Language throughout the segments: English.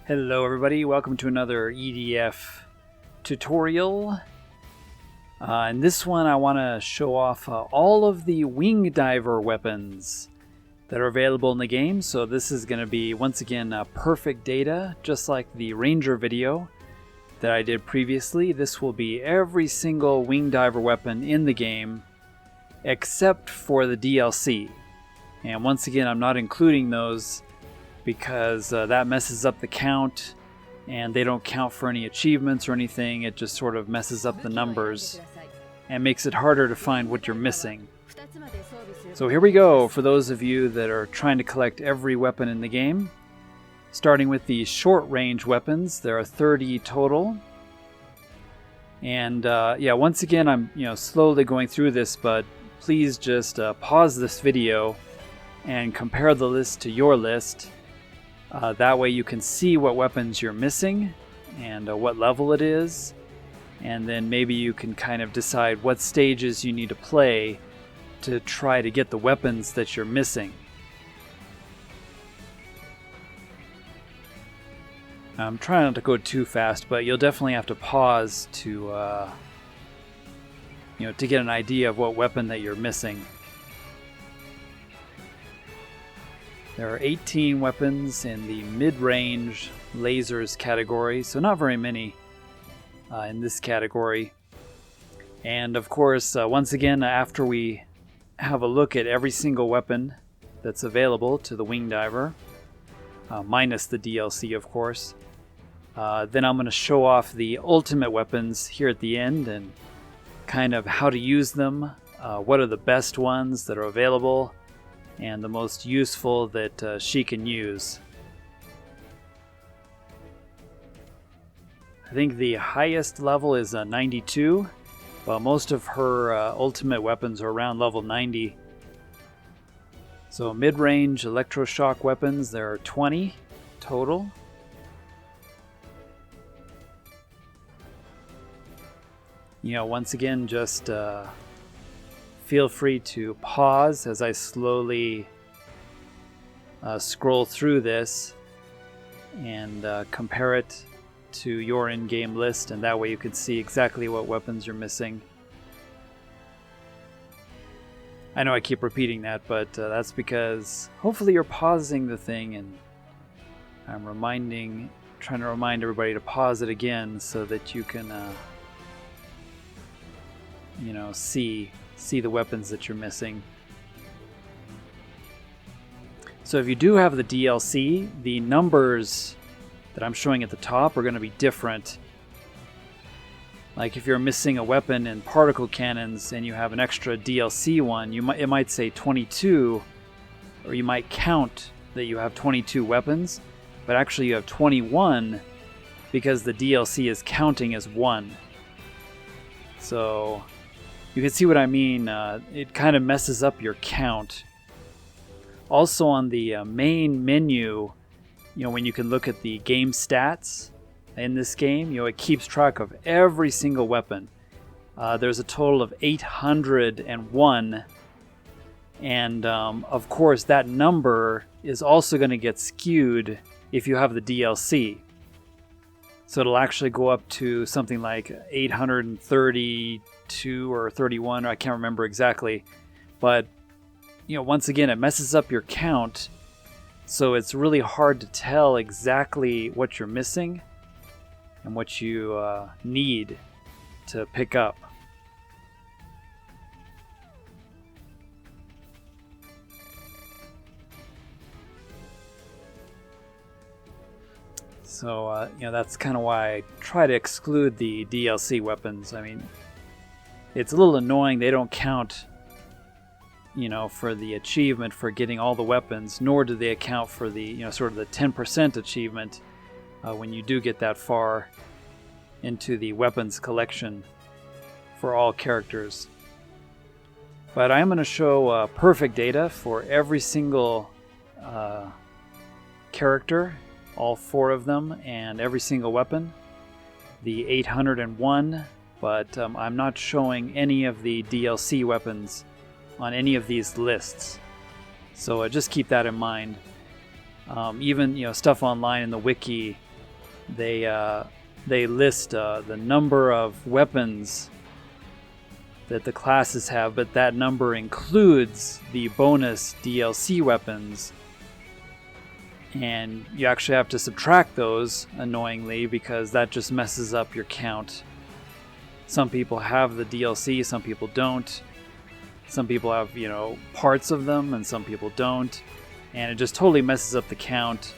Hello everybody, welcome to another EDF tutorial. In this one I want to show off all of the wing diver weapons that are available in the game. So this is going to be once again perfect data, just like the Ranger video that I did previously. This will be every single wing diver weapon in the game except for the DLC. And once again, I'm not including those because that messes up the count, and they don't count for any achievements or anything. It just sort of messes up the numbers and makes it harder to find what you're missing. So here we go for those of you that are trying to collect every weapon in the game. Starting with the short range weapons, there are 30 total. And yeah, once again, I'm slowly going through this, but please just pause this video and compare the list to your list. That way you can see what weapons you're missing and what level it is, and then maybe you can kind of decide what stages you need to play to try to get the weapons that you're missing. I'm trying not to go too fast, but you'll definitely have to pause to to get an idea of what weapon that you're missing. There are 18 weapons in the mid-range lasers category, so not very many in this category. And of course, once again, after we have a look at every single weapon that's available to the wing diver, minus the DLC of course, then I'm going to show off the ultimate weapons here at the end and kind of how to use them, what are the best ones that are available, and the most useful that she can use. I think the highest level is 92, while most of her ultimate weapons are around level 90. So mid-range electroshock weapons, there are 20 total. Once again, just feel free to pause as I slowly scroll through this and compare it to your in-game list, and that way you can see exactly what weapons you're missing. I know I keep repeating that, but that's because hopefully you're pausing the thing, and I'm trying to remind everybody to pause it again so that you can see the weapons that you're missing. So if you do have the DLC, the numbers that I'm showing at the top are going to be different. Like if you're missing a weapon in particle cannons and you have an extra DLC one, it might say 22, or you might count that you have 22 weapons, but actually you have 21 because the DLC is counting as one. So you can see what I mean. It kind of messes up your count. Also on the main menu, when you can look at the game stats in this game, it keeps track of every single weapon. There's a total of 801, and of course that number is also going to get skewed if you have the DLC. So it'll actually go up to something like 832 or 31, I can't remember exactly. But, once again, it messes up your count. So it's really hard to tell exactly what you're missing and what you need to pick up. So, that's kind of why I try to exclude the DLC weapons. I mean, it's a little annoying. They don't count, for the achievement for getting all the weapons, nor do they account for the, sort of the 10% achievement when you do get that far into the weapons collection for all characters. But I am going to show perfect data for every single character, all 4 of them, and every single weapon. The 801, but I'm not showing any of the DLC weapons on any of these lists. So just keep that in mind. Even stuff online in the wiki they list the number of weapons that the classes have, but that number includes the bonus DLC weapons. And you actually have to subtract those, annoyingly, because that just messes up your count. Some people have the DLC, some people don't. Some people have, you know, parts of them, and some people don't. And it just totally messes up the count.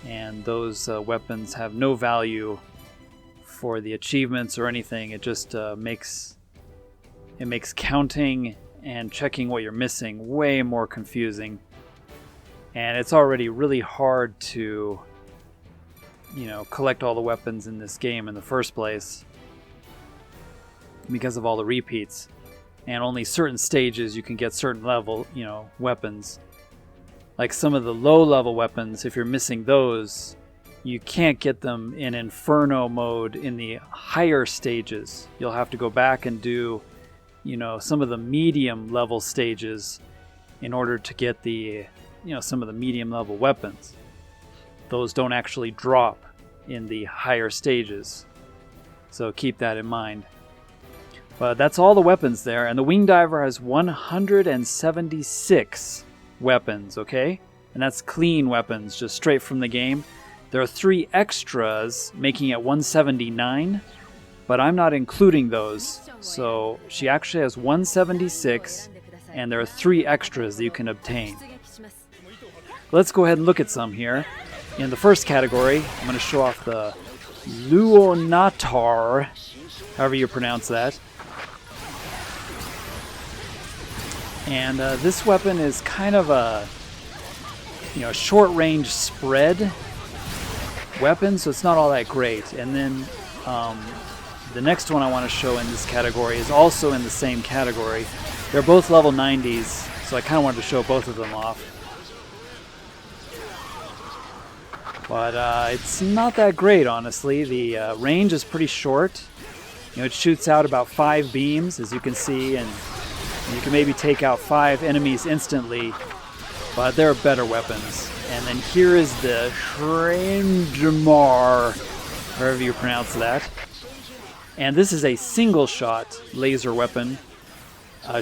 And those weapons have no value for the achievements or anything. It just makes counting and checking what you're missing way more confusing. And it's already really hard to, you know, collect all the weapons in this game in the first place because of all the repeats. And only certain stages you can get certain level, you know, weapons. Like some of the low level weapons, if you're missing those, you can't get them in Inferno mode in the higher stages. You'll have to go back and do, you know, some of the medium level stages in order to get the, you know, some of the medium level weapons. Those don't actually drop in the higher stages. So keep that in mind. But that's all the weapons there, and the Wing Diver has 176 weapons, okay? And that's clean weapons, just straight from the game. There are 3 extras, making it 179, but I'm not including those. So she actually has 176, and there are 3 extras that you can obtain. Let's go ahead and look at some here. In the first category, I'm going to show off the Luonatar, however you pronounce that. And this weapon is kind of a, you know, short-range spread weapon, so it's not all that great. And then the next one I want to show in this category is also in the same category. They're both level 90s, so I kind of wanted to show both of them off. But it's not that great, honestly. The range is pretty short. You know, it shoots out about 5 beams, as you can see, and you can maybe take out 5 enemies instantly, but there are better weapons. And then here is the Shrindamar, however you pronounce that. And this is a single-shot laser weapon.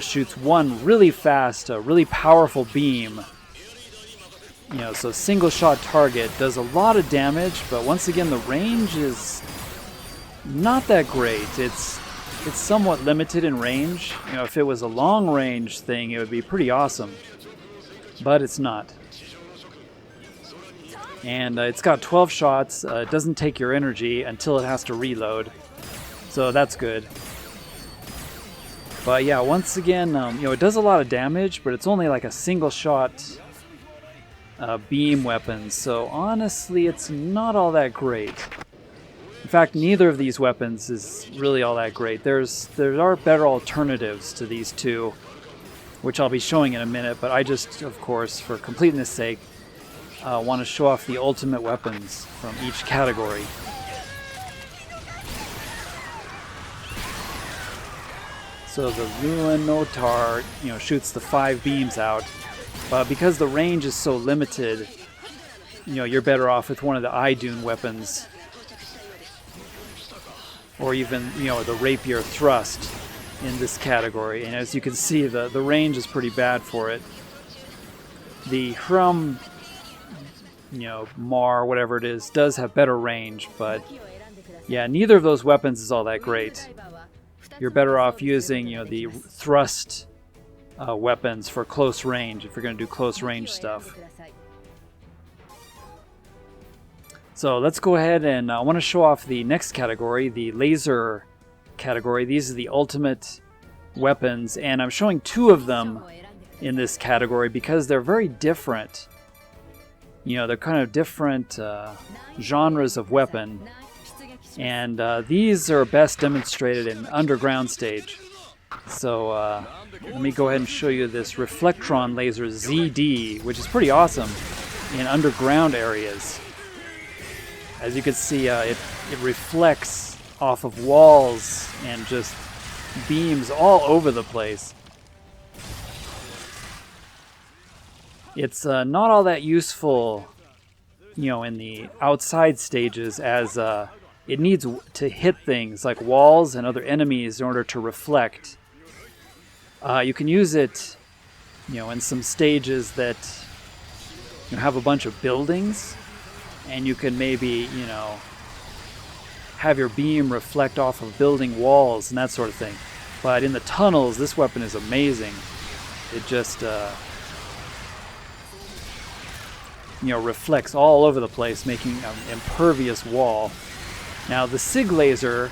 Shoots one really fast, really powerful beam. You know, so single-shot target does a lot of damage, but once again, the range is not that great. It's somewhat limited in range. You know, if it was a long-range thing, it would be pretty awesome. But it's not. And it's got 12 shots. It doesn't take your energy until it has to reload. So that's good. But yeah, once again, you know, it does a lot of damage, but it's only like a single-shot beam weapon. So honestly, it's not all that great. In fact, neither of these weapons is really all that great. There are better alternatives to these two, which I'll be showing in a minute, but I just, of course, for completeness' sake, want to show off the ultimate weapons from each category. So the Luonatar, you know, shoots the 5 beams out, but because the range is so limited, you know, you're better off with one of the Idun weapons. Or even, you know, the rapier thrust in this category. And as you can see, the range is pretty bad for it. The Hrum, you know, Mar, whatever it is, does have better range, but yeah, neither of those weapons is all that great. You're better off using, you know, the thrust weapons for close range if you're going to do close range stuff. So let's go ahead and I want to show off the next category, the laser category. These are the ultimate weapons, and I'm showing 2 of them in this category because they're very different. You know, they're kind of different genres of weapon, and these are best demonstrated in underground stage. So let me go ahead and show you this Reflectron laser ZD, which is pretty awesome in underground areas. As you can see, it reflects off of walls and just beams all over the place. It's not all that useful in the outside stages, as it needs to hit things like walls and other enemies in order to reflect. You can use it, in some stages that have a bunch of buildings, and you can maybe, have your beam reflect off of building walls and that sort of thing. But in the tunnels, this weapon is amazing. It just, reflects all over the place, making an impervious wall. Now, the SIG laser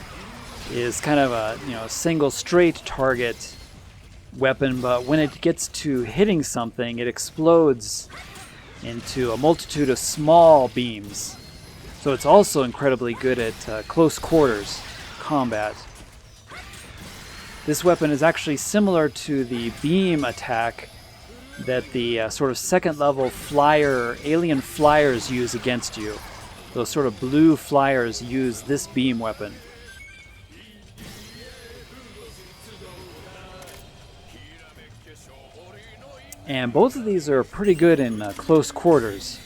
is kind of a, single straight target weapon, but when it gets to hitting something, it explodes into a multitude of small beams. So it's also incredibly good at close quarters combat. This weapon is actually similar to the beam attack that the sort of second level alien flyers use against you. Those sort of blue flyers use this beam weapon. And both of these are pretty good in close quarters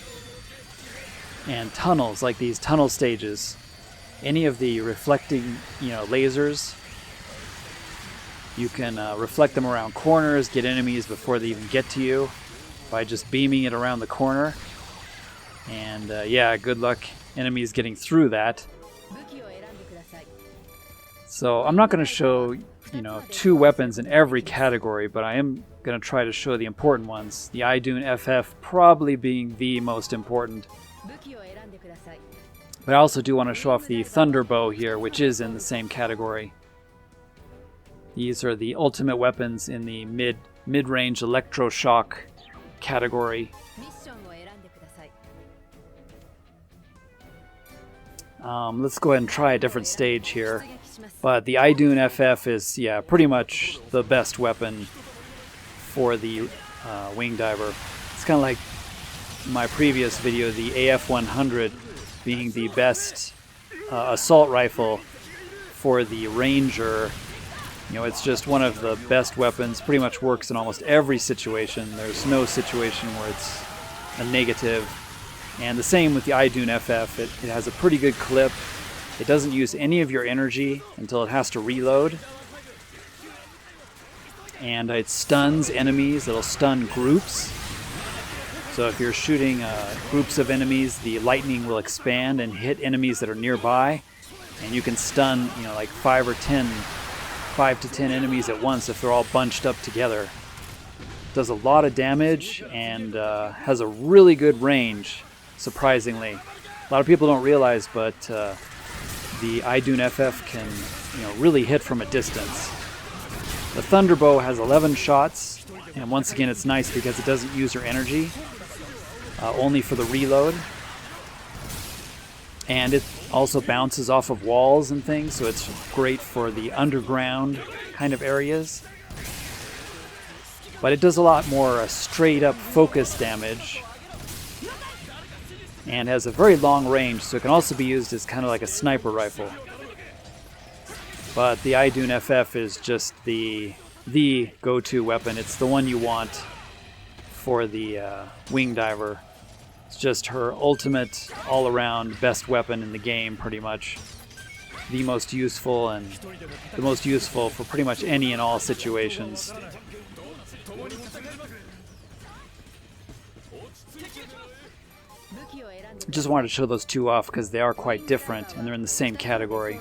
and tunnels, like these tunnel stages. Any of the reflecting, lasers, you can reflect them around corners, get enemies before they even get to you by just beaming it around the corner. And good luck enemies getting through that. So I'm not going to show, two weapons in every category, but I am going to try to show the important ones. The Idun FF probably being the most important. But I also do want to show off the Thunderbow here, which is in the same category. These are the ultimate weapons in the mid-range Electroshock category. Let's go ahead and try a different stage here. But the Idun FF is, pretty much the best weapon for the wing diver. It's kind of like my previous video, the AF-100 being the best assault rifle for the Ranger. It's just one of the best weapons. Pretty much works in almost every situation. There's no situation where it's a negative. And the same with the Idun FF. It has a pretty good clip. It doesn't use any of your energy until it has to reload. And it stuns enemies. It'll stun groups. So if you're shooting groups of enemies, the lightning will expand and hit enemies that are nearby. And you can stun, like 5 to 10 enemies at once if they're all bunched up together. Does a lot of damage and has a really good range, surprisingly. A lot of people don't realize, but the Idun FF can, really hit from a distance. The Thunderbow has 11 shots, and once again, it's nice because it doesn't use your energy, only for the reload. And it also bounces off of walls and things, so it's great for the underground kind of areas. But it does a lot more straight up focus damage, and has a very long range, so it can also be used as kind of like a sniper rifle. But the Idun FF is just the go-to weapon. It's the one you want for the wing diver. It's just her ultimate, all-around best weapon in the game, pretty much. The most useful, and the most useful for pretty much any and all situations. Just wanted to show those two off because they are quite different and they're in the same category.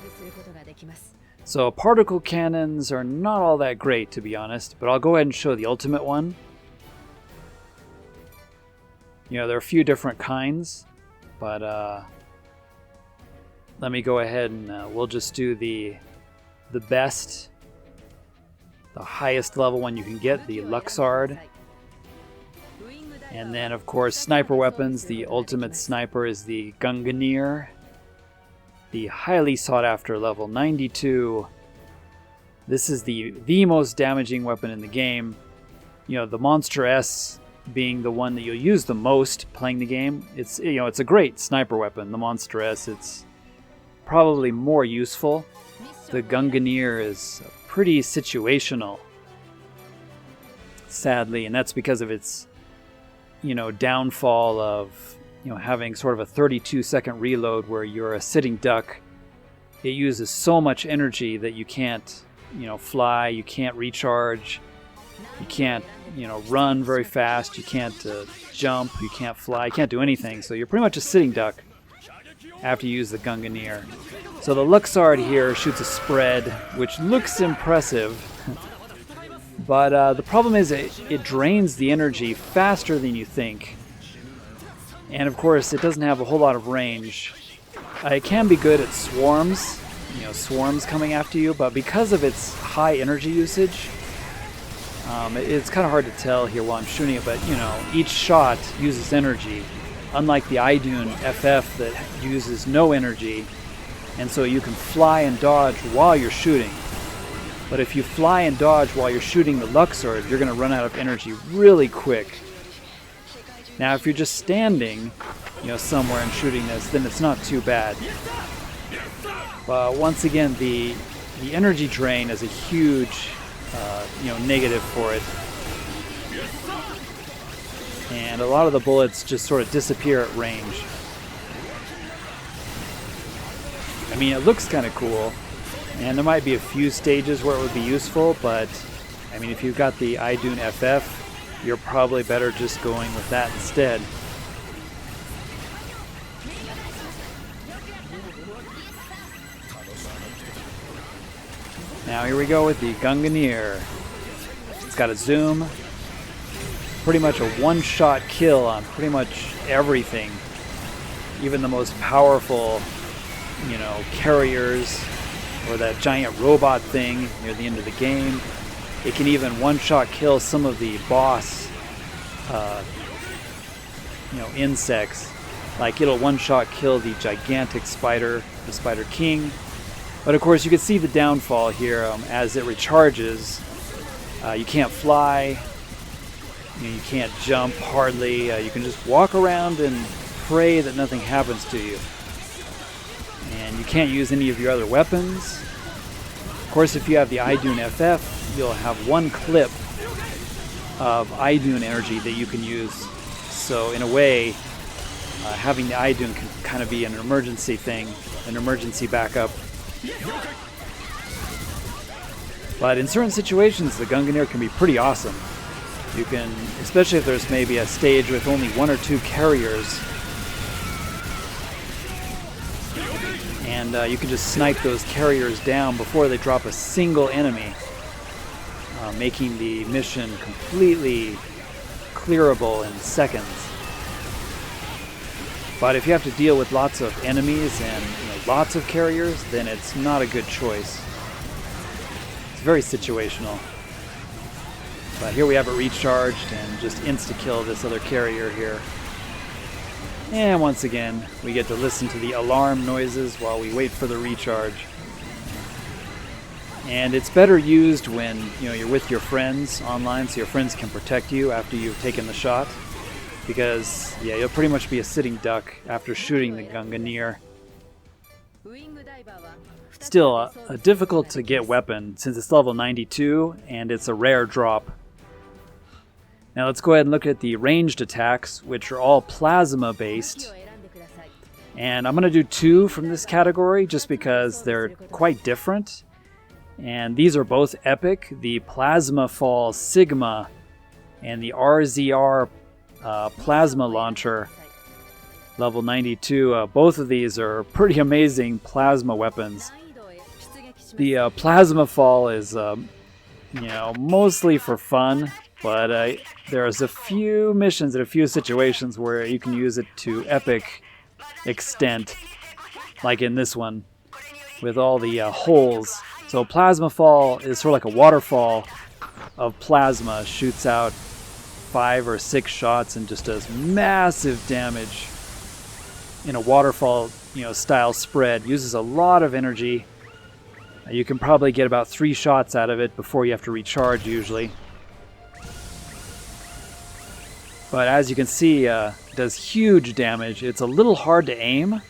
So particle cannons are not all that great, to be honest, but I'll go ahead and show the ultimate one. There are a few different kinds, but let me go ahead and we'll just do the best, the highest level one you can get, the Luxard. And then, of course, sniper weapons. The ultimate sniper is the Gungnir. The highly sought-after level 92. This is the most damaging weapon in the game. The Monster S being the one that you'll use the most playing the game. It's a great sniper weapon, the Monster S. It's probably more useful. The Gungnir is pretty situational, sadly, and that's because of its downfall of having sort of a 32-second reload where you're a sitting duck, it uses so much energy that you can't, fly, you can't recharge, you can't, run very fast, you can't jump, you can't fly, you can't do anything. So you're pretty much a sitting duck after you use the Gungnir. So the Luxord here shoots a spread, which looks impressive, but the problem is it drains the energy faster than you think. And of course, it doesn't have a whole lot of range. It can be good at swarms, swarms coming after you, but because of its high energy usage, it's kind of hard to tell here while I'm shooting it, but each shot uses energy, unlike the Idun FF that uses no energy, and so you can fly and dodge while you're shooting. But if you fly and dodge while you're shooting the Luxord, you're going to run out of energy really quick. Now, if you're just standing, somewhere and shooting this, then it's not too bad. But once again, the energy drain is a huge, negative for it. And a lot of the bullets just sort of disappear at range. I mean, it looks kind of cool, and there might be a few stages where it would be useful, but I mean, if you've got the Idun FF, you're probably better just going with that instead. Now here we go with the Gungnir. It's got a zoom. Pretty much a one-shot kill on pretty much everything. Even the most powerful, carriers or that giant robot thing near the end of the game. It can even one-shot kill some of the boss, insects. Like it'll one-shot kill the gigantic spider, the Spider King. But of course, you can see the downfall here as it recharges. You can't fly. You can't jump hardly. You can just walk around and pray that nothing happens to you. And you can't use any of your other weapons. Of course, if you have the Idun FF, you'll have one clip of Idun energy that you can use. So in a way, having the Idun can kind of be an emergency thing, an emergency backup. But in certain situations, the Gungnir can be pretty awesome. You can, especially if there's maybe a stage with only one or two carriers, and you can just snipe those carriers down before they drop a single enemy, making the mission completely clearable in seconds. But if you have to deal with lots of enemies and lots of carriers, then it's not a good choice. It's very situational. But here we have it recharged and just insta-kill this other carrier here. And once again, we get to listen to the alarm noises while we wait for the recharge. And it's better used when you're with your friends online, so your friends can protect you after you've taken the shot. Because you'll pretty much be a sitting duck after shooting the Gungnir. Still, a difficult to get weapon since it's level 92 and it's a rare drop. Now let's go ahead and look at the ranged attacks, which are all plasma based. And I'm going to do two from this category just because they're quite different. And these are both epic. The Plasma Fall Sigma and the RZR Plasma Launcher, level 92. Both of these are pretty amazing plasma weapons. The Plasma Fall is, mostly for fun. But there's a few missions and a few situations where you can use it to epic extent, like in this one, with all the holes. So Plasma Fall is sort of like a waterfall of plasma, shoots out 5 or 6 shots and just does massive damage in a waterfall, style spread. Uses a lot of energy. You can probably get about 3 shots out of it before you have to recharge usually. But as you can see, it does huge damage. It's a little hard to aim,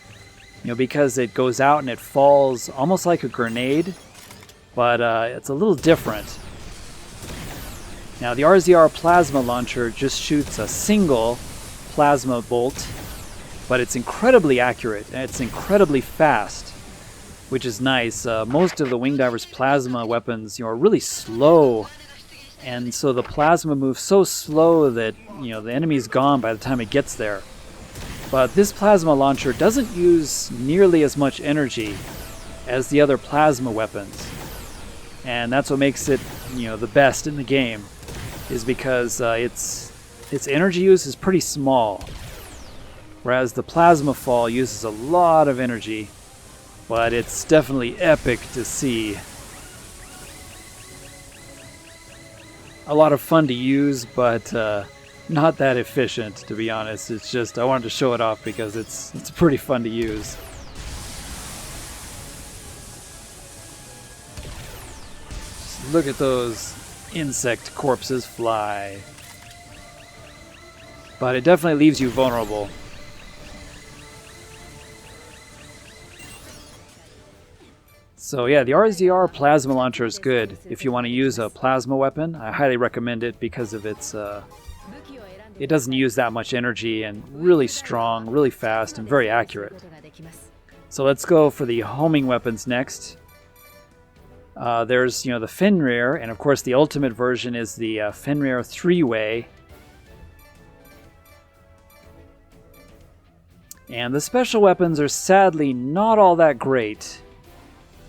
because it goes out and it falls almost like a grenade, but it's a little different. Now the RZR Plasma Launcher just shoots a single plasma bolt, but it's incredibly accurate and it's incredibly fast, which is nice. Most of the Wing Diver's plasma weapons, are really slow, and so the plasma moves so slow that the enemy's gone by the time it gets there. But this plasma launcher doesn't use nearly as much energy as the other plasma weapons, and that's what makes it the best in the game, is because its energy use is pretty small, whereas the plasma fall uses a lot of energy. But it's definitely epic to see. A lot of fun to use, but not that efficient, to be honest. It's just, I wanted to show it off because it's pretty fun to use. Just look at those insect corpses fly. But it definitely leaves you vulnerable. So yeah, the RZR plasma launcher is good if you want to use a plasma weapon. I highly recommend it because of its it doesn't use that much energy, and really strong, really fast, and very accurate. So let's go for the homing weapons next. There's the Fenrir, and of course the ultimate version is the Fenrir 3-way. And the special weapons are sadly not all that great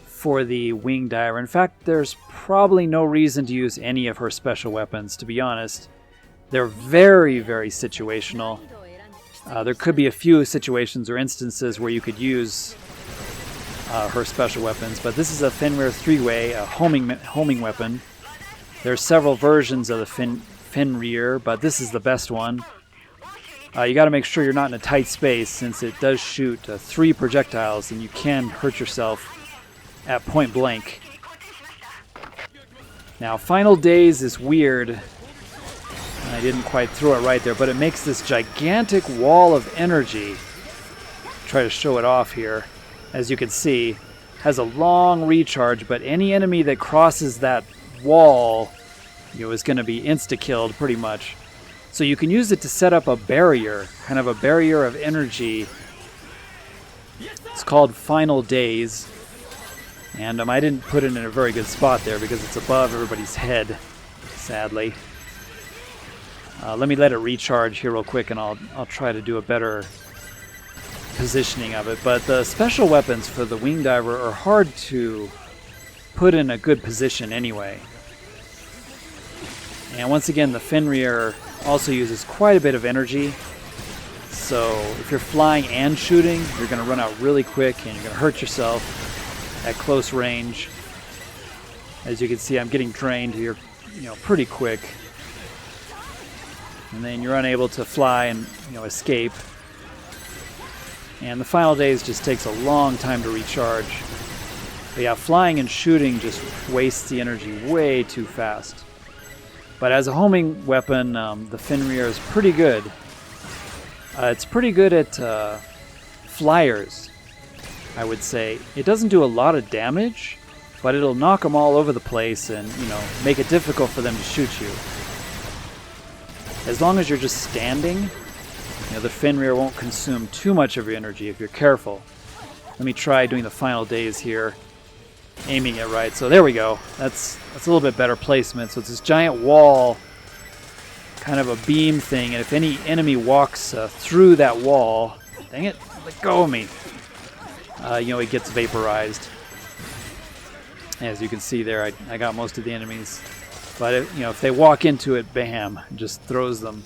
for the Wing Diver. In fact, there's probably no reason to use any of her special weapons, to be honest. They're very, very situational. There could be a few situations or instances where you could use her special weapons, but this is a Fenrir 3-way, a homing weapon. There are several versions of the Fenrir, but this is the best one. You got to make sure you're not in a tight space, since it does shoot 3 projectiles, and you can hurt yourself at point blank. Now, Final Days is weird. I didn't quite throw it right there, but it makes this gigantic wall of energy. Try to show it off here. As you can see, has a long recharge, but any enemy that crosses that wall, is going to be insta-killed pretty much. So you can use it to set up a barrier, kind of a barrier of energy. It's called Final Days. And I didn't put it in a very good spot there because it's above everybody's head, sadly. Let me let it recharge here real quick, and I'll try to do a better positioning of it. But the special weapons for the Wing Diver are hard to put in a good position anyway. And once again, the Fenrir also uses quite a bit of energy. So if you're flying and shooting, you're going to run out really quick and you're going to hurt yourself at close range. As you can see, I'm getting drained here, pretty quick. And then you're unable to fly and, escape. And the Final Days just takes a long time to recharge. But yeah, flying and shooting just wastes the energy way too fast. But as a homing weapon, the Fenrir is pretty good. It's pretty good at flyers, I would say. It doesn't do a lot of damage, but it'll knock them all over the place and, make it difficult for them to shoot you. As long as you're just standing, the Fenrir won't consume too much of your energy if you're careful. Let me try doing the Final Days here, aiming it right. So there we go. That's a little bit better placement. So it's this giant wall, kind of a beam thing, and if any enemy walks through that wall, dang it, let go of me. It gets vaporized. As you can see there, I got most of the enemies. But if they walk into it, bam, it just throws them.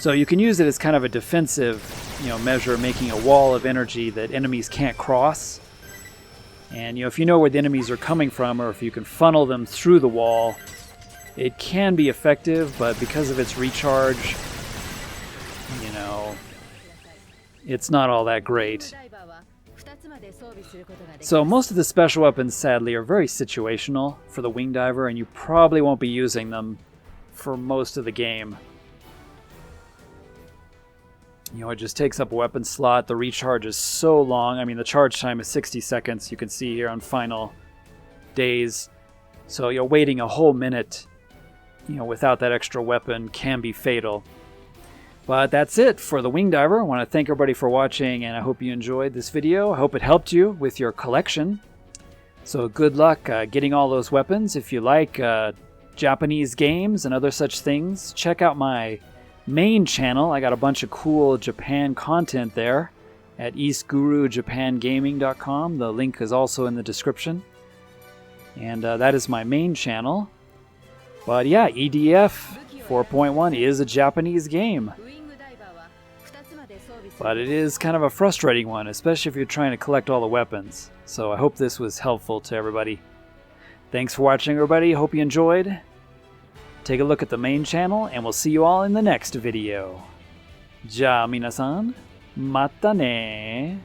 So you can use it as kind of a defensive, measure, making a wall of energy that enemies can't cross. And if you know where the enemies are coming from, or if you can funnel them through the wall, it can be effective. But because of its recharge, it's not all that great. So most of the special weapons, sadly, are very situational for the Wing Diver, and you probably won't be using them for most of the game. It just takes up a weapon slot. The recharge is so long. I mean, the charge time is 60 seconds. You can see here on Final Days. So waiting a whole minute, without that extra weapon can be fatal. But that's it for the Wing Diver. I want to thank everybody for watching, and I hope you enjoyed this video. I hope it helped you with your collection. So good luck getting all those weapons. If you like Japanese games and other such things, check out my main channel. I got a bunch of cool Japan content there at YSGuruJapanGaming.com. The link is also in the description. And that is my main channel. But yeah, EDF 4.1 is a Japanese game. But it is kind of a frustrating one, especially if you're trying to collect all the weapons. So I hope this was helpful to everybody. Thanks for watching, everybody. Hope you enjoyed. Take a look at the main channel, and we'll see you all in the next video. Ja minasan, mata ne.